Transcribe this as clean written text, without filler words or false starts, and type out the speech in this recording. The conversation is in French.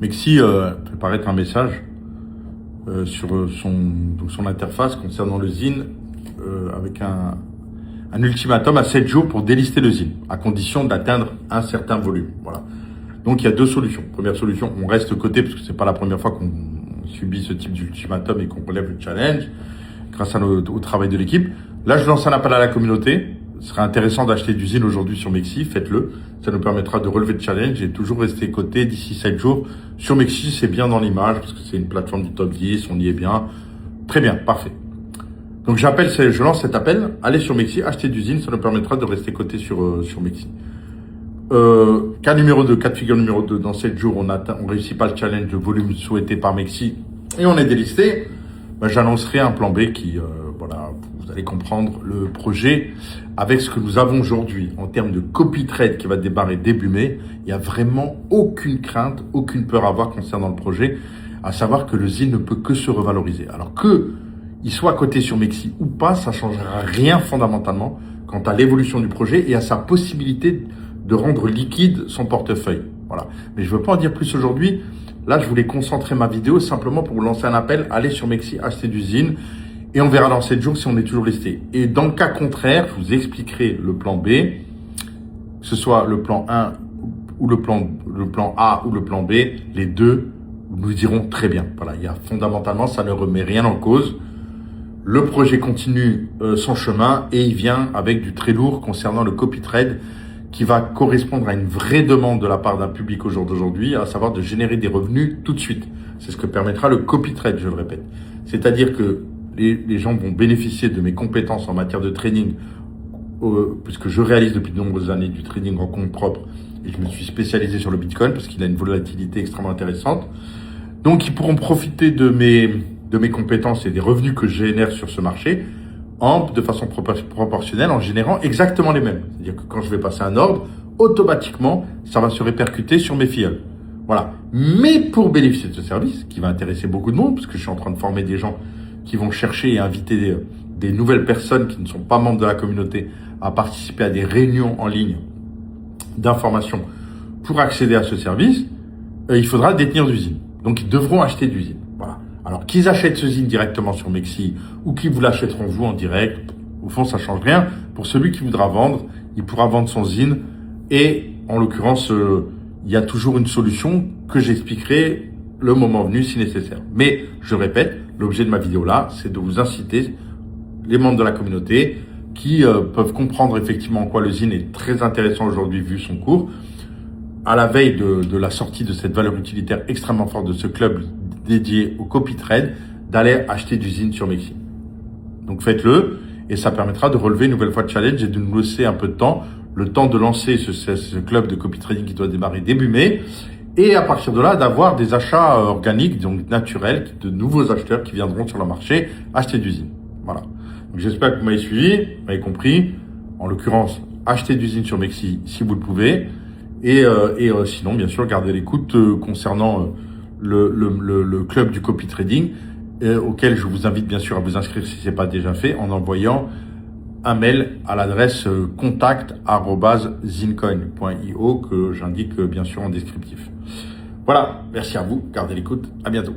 Mexi fait paraître un message sur son interface concernant le ZIN avec un ultimatum à 7 jours pour délister le ZIN, à condition d'atteindre un certain volume. Voilà. Donc il y a deux solutions. Première solution, on reste coté parce que c'est pas la première fois qu'on subit ce type d'ultimatum et qu'on relève le challenge grâce au travail de l'équipe. Là, je lance un appel à la communauté. Ce serait intéressant d'acheter du ZIN aujourd'hui sur Mexi, faites-le. Ça nous permettra de relever le challenge et toujours rester coté d'ici 7 jours. Sur Mexi, c'est bien dans l'image parce que c'est une plateforme du top 10, on y est bien. Très bien, parfait. Donc je lance cet appel, allez sur Mexi, achetez du ZIN, ça nous permettra de rester coté sur Mexi. Cas de figure numéro 2, dans 7 jours, on réussit pas le challenge de volume souhaité par Mexi et on est délisté. Ben, j'annoncerai un plan B qui, voilà, vous allez comprendre le projet avec ce que nous avons aujourd'hui en termes de copy trade qui va démarrer début mai. Il n'y a vraiment aucune crainte, aucune peur à avoir concernant le projet, à savoir que le ZIN ne peut que se revaloriser. Alors que il soit coté sur Mexi ou pas, ça changera rien fondamentalement quant à l'évolution du projet et à sa possibilité de rendre liquide son portefeuille. Voilà. Mais je ne veux pas en dire plus aujourd'hui. Là, je voulais concentrer ma vidéo simplement pour vous lancer un appel. Allez sur Mexi, achetez du ZIN et on verra dans 7 jours si on est toujours listé. Et dans le cas contraire, je vous expliquerai le plan B, que ce soit le plan 1 ou le plan A ou le plan B, les deux nous diront très bien. Voilà, fondamentalement, ça ne remet rien en cause. Le projet continue son chemin et il vient avec du très lourd concernant le copy trade qui va correspondre à une vraie demande de la part d'un public au jour d'aujourd'hui, à savoir de générer des revenus tout de suite. C'est ce que permettra le copy trade, je le répète. C'est-à-dire que les gens vont bénéficier de mes compétences en matière de trading, puisque je réalise depuis de nombreuses années du trading en compte propre et je me suis spécialisé sur le Bitcoin parce qu'il a une volatilité extrêmement intéressante. Donc, ils pourront profiter de mes compétences et des revenus que je génère sur ce marché de façon proportionnelle en générant exactement les mêmes. C'est-à-dire que quand je vais passer un ordre, automatiquement, ça va se répercuter sur mes filleuls. Voilà. Mais pour bénéficier de ce service, qui va intéresser beaucoup de monde, parce que je suis en train de former des gens qui vont chercher et inviter des nouvelles personnes qui ne sont pas membres de la communauté à participer à des réunions en ligne d'information pour accéder à ce service, il faudra détenir du ZIN. Donc, ils devront acheter du ZIN. Voilà. Alors, qu'ils achètent ce ZIN directement sur Mexi ou qu'ils vous l'achèteront vous en direct, au fond, ça change rien. Pour celui qui voudra vendre, il pourra vendre son ZIN et, en l'occurrence, il y a toujours une solution que j'expliquerai le moment venu si nécessaire. Mais, je répète, l'objet de ma vidéo là, c'est de vous inciter, les membres de la communauté, qui peuvent comprendre effectivement en quoi le ZIN est très intéressant aujourd'hui vu son cours, à la veille de la sortie de cette valeur utilitaire extrêmement forte de ce club dédié au copy trade, d'aller acheter du ZIN sur Mexi. Donc faites-le et ça permettra de relever une nouvelle fois le challenge et de nous laisser un peu de temps, le temps de lancer ce club de copy trading qui doit démarrer début mai et à partir de là d'avoir des achats organiques, donc naturels, de nouveaux acheteurs qui viendront sur le marché acheter du ZIN. Voilà. Donc j'espère que vous m'avez suivi, vous m'avez compris. En l'occurrence, achetez du ZIN sur Mexi si vous le pouvez. Et sinon, bien sûr, gardez l'écoute concernant le club du copy trading, auquel je vous invite bien sûr à vous inscrire si ce n'est pas déjà fait, en envoyant un mail à l'adresse contact@zincoin.io que j'indique bien sûr en descriptif. Voilà, merci à vous, gardez l'écoute, à bientôt.